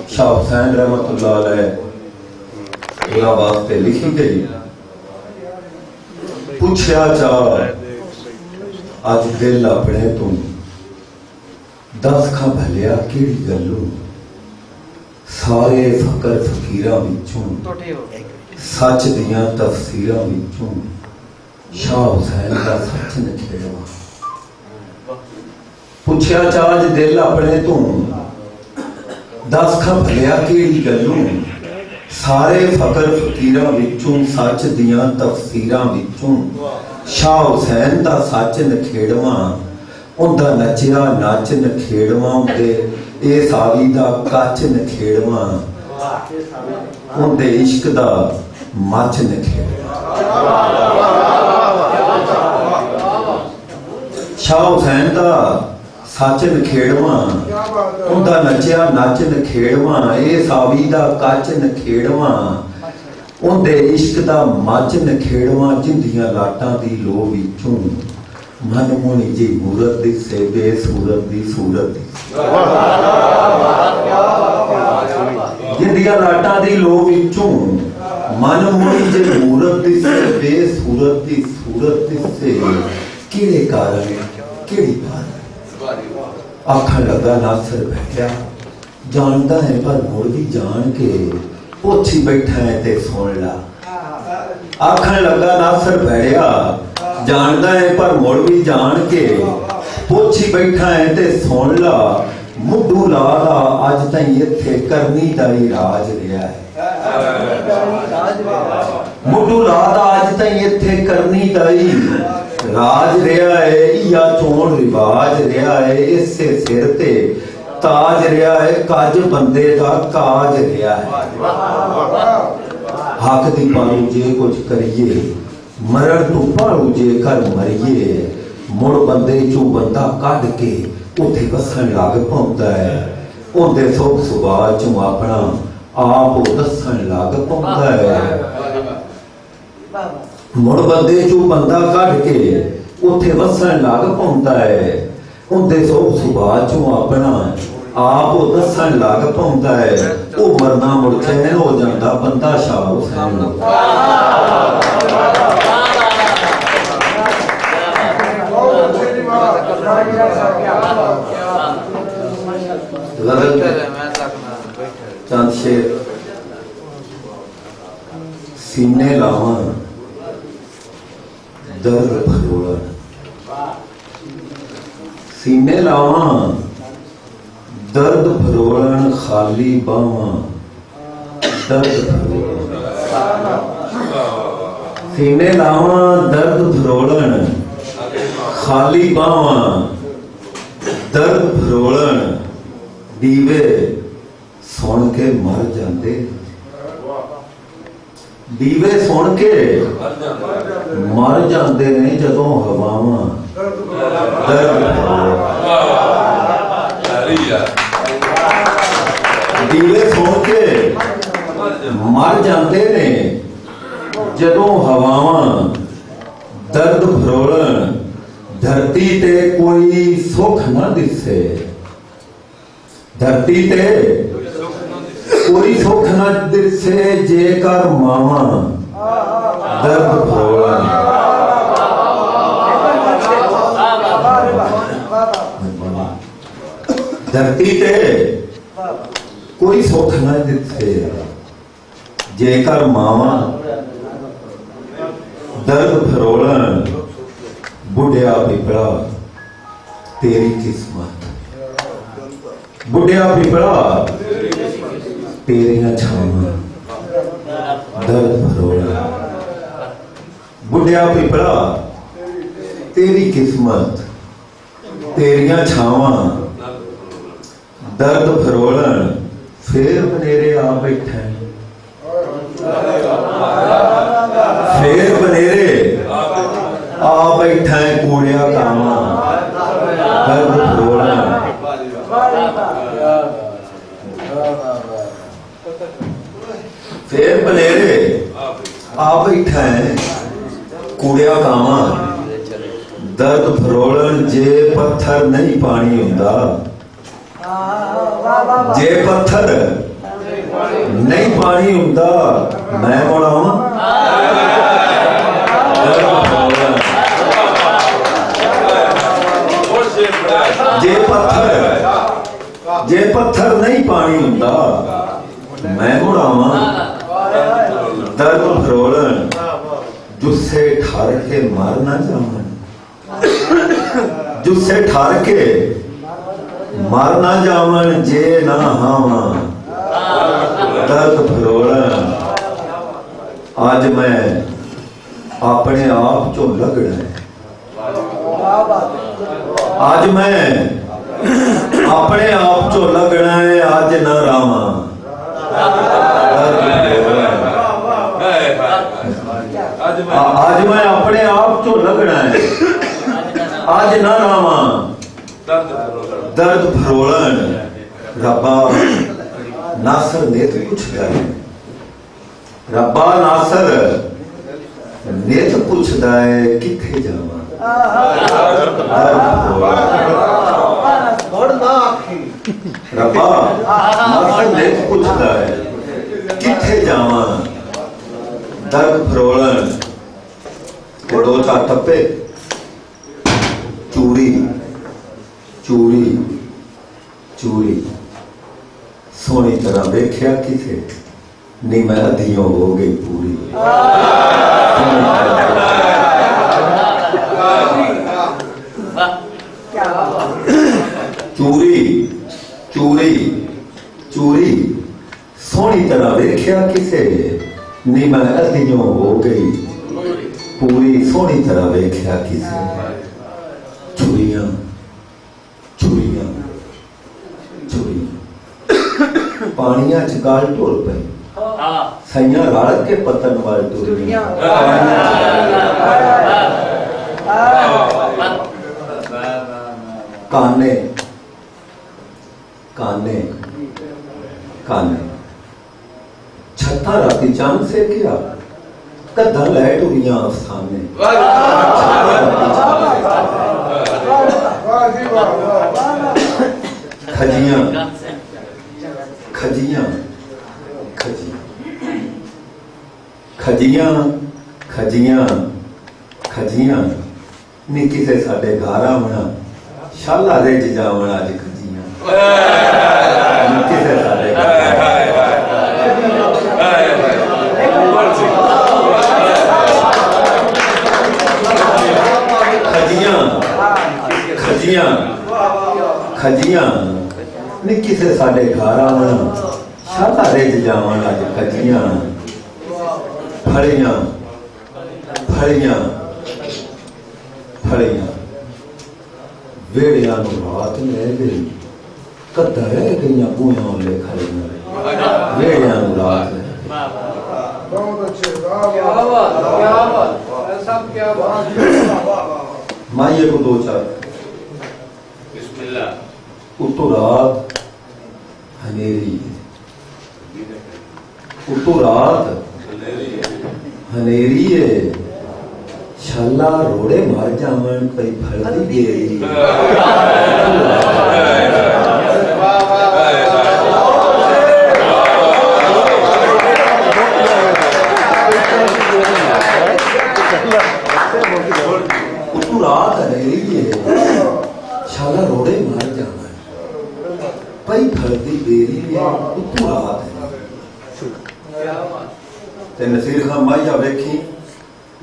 शाह हुसैन रहमतुल्लाह अलैह वास्ते लिखी गई। पूछया चाह अज दिल अपने तू दस खा भलिया केड़ी गल्लू, सारे फकर फकीरां विचों सच दियां तफसीरां विचों शाह हुसैन का सच निकलेवा। पूछया चाह अज दिल अपने तू दस खा भलिया केड़ी गल्लू, सारे फकर फकीरां विचों सच दियां तफसीरां विचों शाह हुसैन दा सच नखेड़वा। उनदा नचिया नच नखेड़वा, उनदे इस आवी दा कच नखेड़वा, उनदे इश्क दा मच नखेड़वा। शाह हुसैन दा सच नखेड़वा, उनदा नचिया नच नखेड़वा, इस आवी दा कच नखेड़वा, उनदे इश्क दा मच नखेड़वा। जिंदियां लाटां दी लो विचों मन मोहनी जी मूरत दिसे, बेसूरत दी सूरत दिसे। जिंदियां लाटां दी लो विचों मन मोहनी जी मूरत दिसे, बेसूरत दी सूरत दिसे। किहड़े कारण किहड़ी कारण आखन लगा नासर बैठा, जानता है पर मुड़ भी जान के पोछी बैठा है ते सुन ला। आखन लगा नासर बैठा, जानता है पर मुड़ भी जान के पोछी बैठा है ते सुन ला। मुड्डू ला अज ताईं इत्थे करनी दा ही राज रहा है। मुड्डू ला अज ताईं इत्थे करनी दा ही राज रहा है। या चोण रिवाज रहा है, इसे सिर ते ताज रहा है। कज बंदे दा काज रहा है। हक दी पालू जे कुछ करिए, मरण तू भालू जे कर मरिए। मुड़ बंदे चो बंदा कढ के उथे वसन लग पाउंदा है। उनदे सुख सुभाव चों अपना आप दसन लग पाउंदा है। मुड़ बंदे चो बंदा कढ के उथे वसन लग पाउंदा है। उनदे सुख सुभाव चों अपना आप दसन लग पाउंदा है। वो मरना मुड़ चैन हो जाता बंदा शाह हुसैन। चंद शेर सीने लावा दर्द फरोड़ा, सीने लावा दर्द फरोड़न खाली बावा दर्द फरोड़न। सीने लावा दर्द फरोड़न खाली बावा दर्द फरोड़न। दीवे सुन के मर जाते, दीवे सुन के मर जाते ने जदों हवावां दर्द दीवे सुन के मर जाते ने जदों हवावां दर्द फरोड़न। धरती ते कोई सुख न दिसे, धरती ते कोई सुख न दिसे जेकर मावा दर्द फरोड़न। धरती ते कोई सुख न दिसे जेकर मावा दर्द फरोड़न। बुढ़िया पिपड़ा तेरी किस्मत, बुढ़िया पिपड़ा तेरियां छावां दर्द फरोड़ा। बुढ़िया पिपड़ा तेरी किस्मत, तेरियां छावां दर्द फरोड़न। फिर बनेरे आ बैठे, फिर बनेरे आ बैठा है कूड़िया कामा दर्द फरोड़न। फिर बनेरे आ बैठा है कूड़िया कामा दर्द फरोड़न। जे पत्थर नहीं पानी हुंदा जे पत्थर नहीं पानी हुंदा मैं बनावा जे पत्थर नहीं पानी हुंदा मैं बनावा दर्द फरोलन जुस्से ठार के मर ना जावन जुस्से ठार के मर ना जावन जे ना हावा दर्द फरोलन आज मैं अपने आप चो लगना है आज मैं अपने आप चो लगना है आज न रामा आज मैं अपने आप चो लगना है आज न रामा दर्द फरोलन रब्बा नासर नेत पुछदा है रब्बा नासर नेत पुछदा है किथे जावा रब्बा नासर नेत पुछदा है किथे जावा दर्द फरोलन के दो चार टप्पे चूड़ी चूड़ी चूड़ी सोनी तरह वेख्या किथे नहीं मैं अधियों हो गई पूरी चूड़ी चूड़ी चूड़ी सोनी तरह वेख्या किथे नहीं मैं अधियों हो गई पूरी सोनी तरह वेख्या किथे चूड़ियां चूड़ियां चूड़ियां पानिया च गाल ढोल पई सैया रल के पतन वाल टुर काने काने काने छत्ता राती चांद से किया कदा लैट हुईयां अफसाने खजियां खजियां खजियां खजियां खजियां नी किसे साडे घर आवना शाला दे जावण अज खजियां नी किसे साडे खजियां खजियां खजियां नी किसे साडे घर आवना शाला दे जावण अज खजियां फड़ियां फड़ियां फड़ियां वेड़ियां रात ले गई कदा रह गई बूया ले खड़ियां वेड़ियां रात माइये को दो चार उतो रात हनेरी उतो रात हनेरी है छाला रोड़े मार जावन कई फलती गेरी उतो रात हनेरी है छाला रोड़े मार जावन कई फलती गेरी उतो रात ते नसीर खां माइया वेखी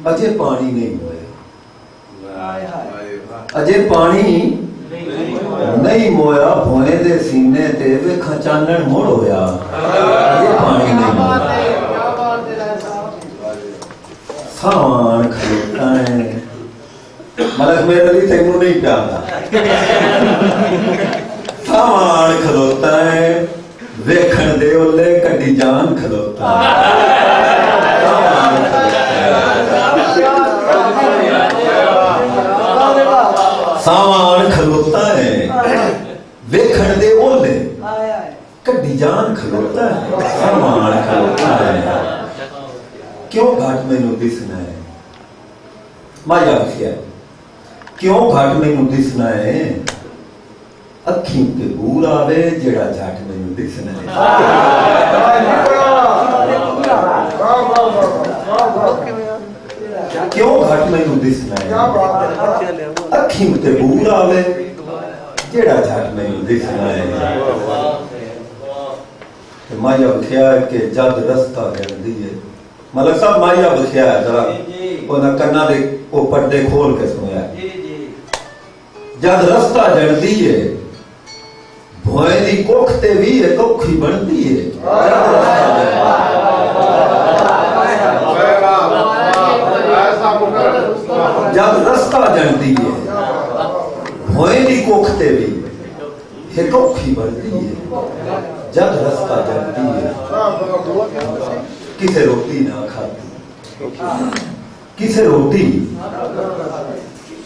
अजे पानी नहीं होया अजे पानी नहीं मोया भोए दे सीने ते वेखा चानण मुड़ होया अजे पानी नहीं होया सावन खलोता है मलक मेरे लिए तेनू नहीं प्यारा सावन खलोता है वेखण दे ओले कड्डी जान खलोता सावन खलोता है वेखण दे ओले कड्डी जान खलोता है सावन खलोता है क्यों घाट मैनू दिसना है माया आखिया क्यों घाट मैनू दिसना है अखी ते बूर आवे जेड़ा जट मैनू दिसना क्यों घट मैनू दिसना है अखी ते बूर आवे जेड़ा जट मैनू दिसना है माया बख्या के जद रस्ता जल्दी है मलक साहब माया बख्या है जरा उन्हें कन्ना दे वो पर्दे खोल के सुनया जद रस्ता जल्दी है भोए दी कोख ते भी है कोखी बनती है जद रस्ता जल्दी है भोए दी कोख ते भी है कोखी बनती है जब रास्ता जलती है किसे रोटी ना खाती किसे रोटी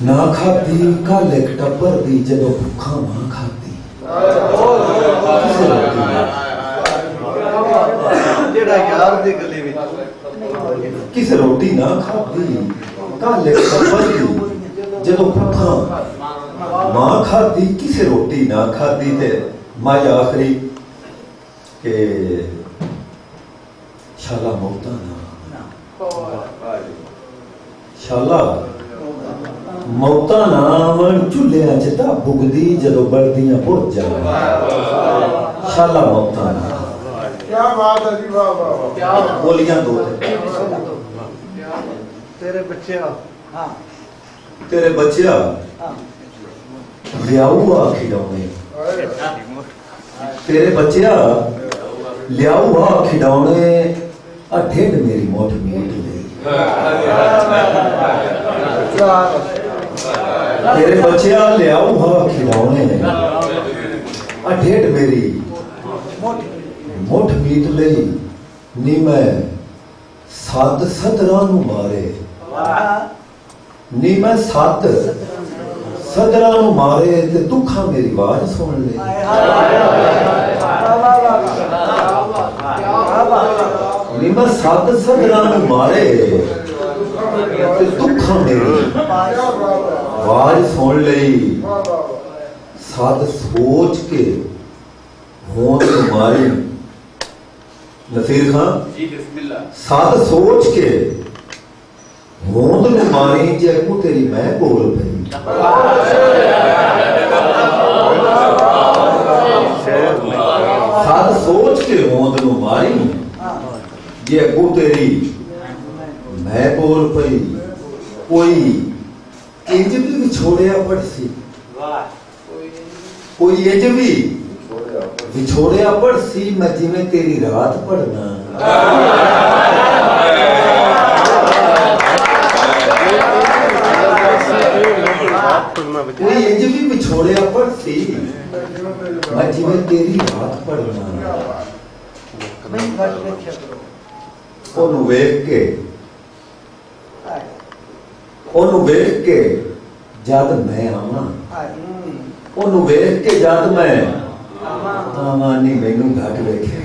ना खाती कल एक टब्बर दी जदों भुखा मां खाती किसे रोटी जेड़ा यार दे गले विच किसे रोटी ना खाती कल एक टब्बर दी जदों भुखा मां खाती किसे रोटी ना खाती ते माया आखरी के शाला मौता ना शाला मौता ना मन चूल्हे चिता बुगदी जदों बलदियां भुज जावे शाला मौता ना क्या बात है जी वाह वाह क्या बोलियां दो तेरे बच्चिया हां तेरे बच्चिया लियाऊ आ खिलौने तेरे बच्चिया लियाऊ आ खिलौने आ ढेड मेरी मोट मीट ले तेरे बच्चिया लियाऊ आ खिलौने आ ढेड मेरी मोट मीट ले नी मैं सत सदरां नूं मारे नी मैं सत सदरां नूं मारे ते दुखा मेरी आवाज सुन ले नी मैं सत सदरां नूं मारे ते दुखा मेरी आवाज सुन लई सद सोच के होंद मारी नसीर खान जी बिस्मिल्लाह सद सोच के होंद नूं मारी जे को तेरी मैं बोल पई सद सोच के होंद नूं मारी जे अगू तेरी मैं बोल पई कोई इंज भी विछोड़िया पड़सी कोई इंज भी विछोड़िया पड़सी मैं जिवें तेरी रात पढ़ना कोई इंज भी विछोड़िया पड़सी मैं जिवें तेरी रात पढ़ना ओनू वेख के जद मैं आवां ओनू वेख के जद मैं आवां नी मैनू घट वेखे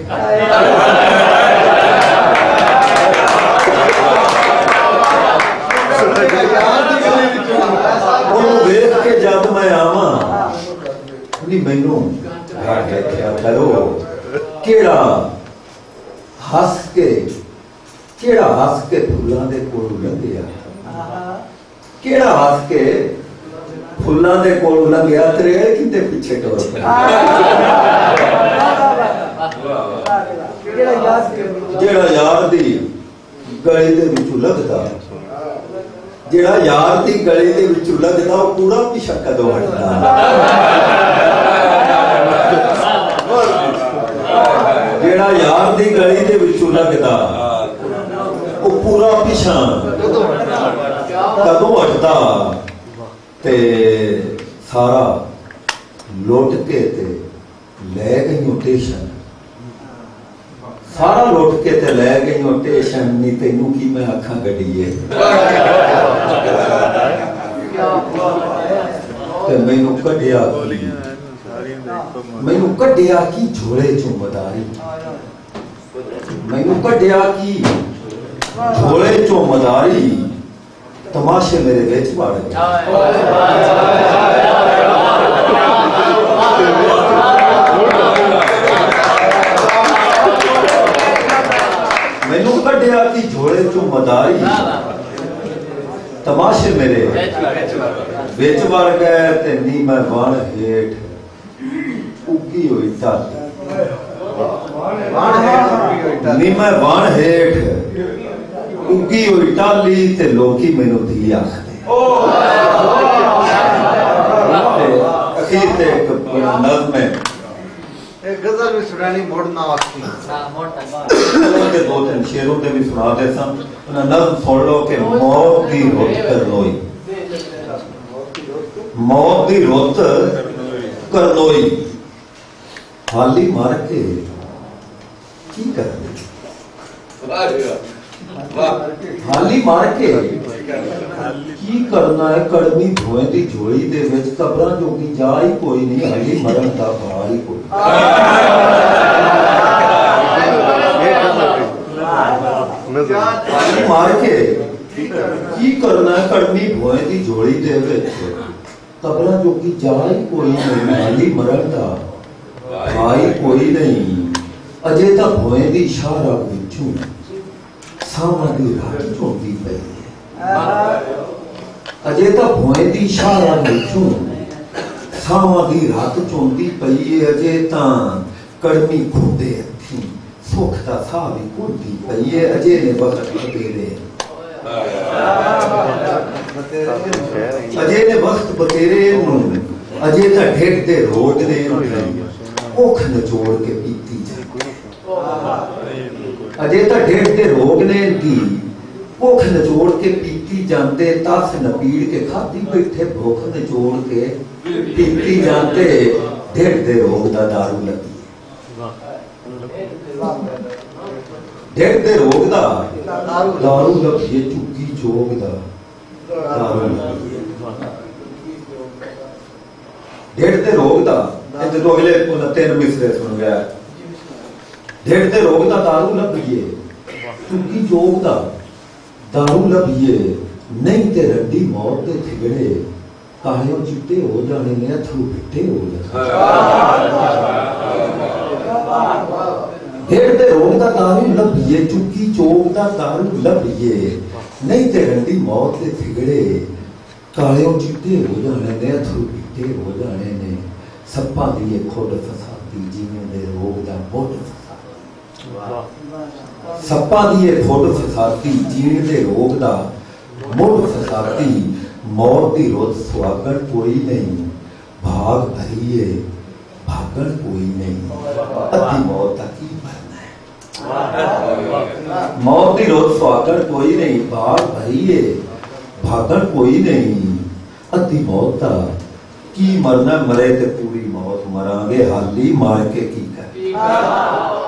ओनू वेख के जद मैं आवां नी मैनू घट वेख्या करो केड़ा हस के फुल्लां दे कोल लंघिया केड़ा हस के फुल्लां दे कोल लंघिया तेरे किते पीछे टुर पिया जेड़ा यार दी गली दे विचों लंघदा जेड़ा यार दी गली दे विचों लंघदा ओ पूरा पिछा कदों हटदा जेड़ा यार दी गली दे विचों लंघदा ओ पूरा पिछा कदों हटदा ते सारा लुट के ते ले गई टेशन सारा लुट के ते ले गई टेशन नी तेनू की मैं आखां गड्डीए ते मैनू कढ़िया की झोले चों मदारी मैनू कढ़िया की झोले चों मदारी तमाशे मेरे विच पड़ गए ਵਿੱਚ ਵੜ ਗਏ ਤੇ ਨੀਵੇਂ ਵਣ ਹੇਠ ਉੱਗੀ ਹੋਈ ਢਾਲੀ ਨੀਵੇਂ ਵਣ ਹੇਠ ਉੱਗੀ ਹੋਈ ਢਾਲੀ ਤੇ ਲੋਕੀ ਮੈਨੂੰ ਧੀ ਆਖਦੇ ਅਖੀਰ ਤੇ ਇੱਕ ਨਜ਼ਮ ਹੈ गजल भी सुनानी मोड़ना वास्ते ਉਹਦੇ ਦੋ ਤਿੰਨ ਸ਼ੇਰੋਂ ਤੇ ਵੀ ਸੁਣਾਦੇ ਸਨ ਉਹਨਾਂ ਨਜ਼ਮ ਸੁਣ ਲਓ ਕਿ ਮੌਤ ਦੀ ਰੁੱਤ ਕਰਨੋਈ ਮੌਤ ਦੀ ਰੁੱਤ ਕਰਨੋਈ ਹਾਲੀ ਮਾਰ ਕੇ ਕੀ ਕਰਦੇ ਹਾਲੀ ਮਾਰ ਕੇ ਕੀ ਕਰਨਾ ਹੈ ਕੜਮੀ ਧੋਏ ਦੀ ਝੋਲੀ ਦੇ ਵਿੱਚ ਕਬਰਾਂ ਜੋਗੀ ਜਾ ਹੀ ਕੋਈ ਨਹੀਂ ਹਾਲੀ ਮਰਨ ਦਾ ਭਾਰ ਹੀ ਕੋਈ ਹਾਲੀ ਮਾਰ ਕੇ ਕੀ ਕਰਨਾ ਹੈ ਕੜਮੀ ਧੋਏ ਦੀ ਝੋਲੀ ਦੇ ਵਿੱਚ ਕਬਰਾਂ ਜੋਗੀ ਜਾ ਹੀ ਕੋਈ ਨਹੀਂ ਹਾਲੀ ਮਰਨ ਦਾ ਭਾਈ ਕੋਈ ਨਹੀਂ ਅਜੇ ਤਾਂ ਭੋਏ ਦੀ ਸ਼ਾਹਰਾਹ ਵਿੱਚੋਂ ਸਾਵਾਂ ਦੀ ਰਾਤ ਝੋਂਦੀ ਪਈ ਹੈ ਅਜੇ ਤਾਂ ਭੋਏ ਦੀ ਸ਼ਾਹਰਾਹ ਵਿੱਚੋਂ ਸਾਵਾਂ ਦੀ ਰਾਤ ਝੋਂਦੀ ਪਈ ਹੈ ਅਜੇ ਤਾਂ ਕੜਮੀ ਖੁੱਦੇ ਹੱਥੀਂ ਸੁੱਖ ਦਾ ਸਾਹ ਵੀ ਘੁੱਟਦੀ ਪਈ ਹੈ ਅਜੇ ਨੇ ਵਕਤ ਬਤੇਰੇ ਅਜੇ ਨੇ ਵਕਤ ਬਤੇਰੇ ਨੂੰ ਅਜੇ ਤਾਂ ਢਿੱਡ ਦੇ ਰੋਗ ਨੇ ਭੁੱਖ ਨਚੋੜ ਕੇ ਪੀਤੀ ਅਜੇ ਤਾਂ ਢਿੱਡ ਦੇ ਰੋਗ ਨੇ ਦੀ ਭੁੱਖ ਨਚੋੜ ਕੇ ਪੀਤੀ ਜਾਂਦੇ ਤਸ ਨਪੀੜ ਕੇ ਖਾਦੀ ਬੈਠੇ ਭੁੱਖ ਨਚੋੜ ਕੇ ਪੀਤੀ ਜਾਂਦੇ ਢਿੱਡ ਦੇ ਰੋਗ ਦਾ ਦਾਰੂ ਲੱਗੀ ਢਿੱਡ ਦੇ ਰੋਗ ਦਾ ਦਾਰੂ ਲੱਗੀ ਚੁੱਕੀ ਜੋਗ ਦਾ ਦਾਰੂ ਲੱਗੀ ਢਿੱਡ ਦੇ ਰੋਗ ਦਾ ਇਹ ਜਦੋਂ ਅਗਲੇ ਉਹਨਾਂ ਤਿੰਨ ਮਿਸਰੇ ਸੁਣ ਗਿਆ ਢਿੱਡ ਦੇ ਰੋਗ ਦਾ ਦਾਰੂ ਲੱਭੀਏ ਚੁੱਕੀ ਜੋਗ ਦਾ ਦਾਰੂ ਲੱਭੀਏ ਨਹੀਂ ਤੇ ਰੱਡੀ ਮੌਤ ਦੇ ਥਿਗੜੇ ਕਾਹਿਓ ਚਿੱਟੇ ਹੋ ਜਾਣੇ ਨੇ ਅਥਰੂ ਫਿੱਟੇ ਹੋ ਜਾਣੇ ਢਿੱਡ ਦੇ ਰੋਗ ਦਾ ਦਾਰੂ ਲੱਭੀਏ ਚੁੱਕੀ ਜੋਗ ਦਾ ਦਾਰੂ ਲੱਭੀਏ ਨਹੀਂ ਤੇ ਰੱਡੀ ਮੌਤ ਦੇ ਥਿਗੜੇ ਕਾਹਿਓ ਚਿੱਟੇ ਹੋ ਜਾਣੇ ਨੇ ਅਥਰੂ ਫਿੱਟੇ ਹੋ ਜਾਣੇ ਨੇ ਸੱਪਾਂ ਦੀ ਇਹ ਖੋੜ ਫਸਾਦੀ ਜਿਵੇਂ ਦੇ ਰੋਗ ਦਾ ਬੋਟ ਸੱਪਾਂ ਦੀ ਇਹ ਖੋੜ ਫਸਾਦੀ ਜੀਣ ਦੇ ਰੋਗ ਦਾ ਮੁੱਢ ਫਸਾਦੀ ਮੌਤ ਦੀ ਰੁੱਤ ਸੁਆਗਣ ਕੋਈ ਨਹੀਂ ਭਾਗ ਭਰੀਏ ਭਾਗਣ ਕੋਈ ਨਹੀਂ ਅੱਧੀ ਮੌਤ ਦਾ ਕੀ ਮਰਨਾ ਹੈ ਮੌਤ ਦੀ ਰੁੱਤ ਸੁਆਗਣ ਕੋਈ ਨਹੀਂ ਭਾਗ ਭਰੀਏ ਭਾਗਣ ਕੋਈ ਨਹੀਂ ਅੱਧੀ ਮੌਤ ਦਾ ਕੀ ਮਰਨਾ ਮਰੇ ਤੇ ਪੂਰੀ ਮੌਤ ਮਰਾਂਗੇ ਹਾਲੀ ਮਾਰ ਕੇ ਕੀ ਕਰ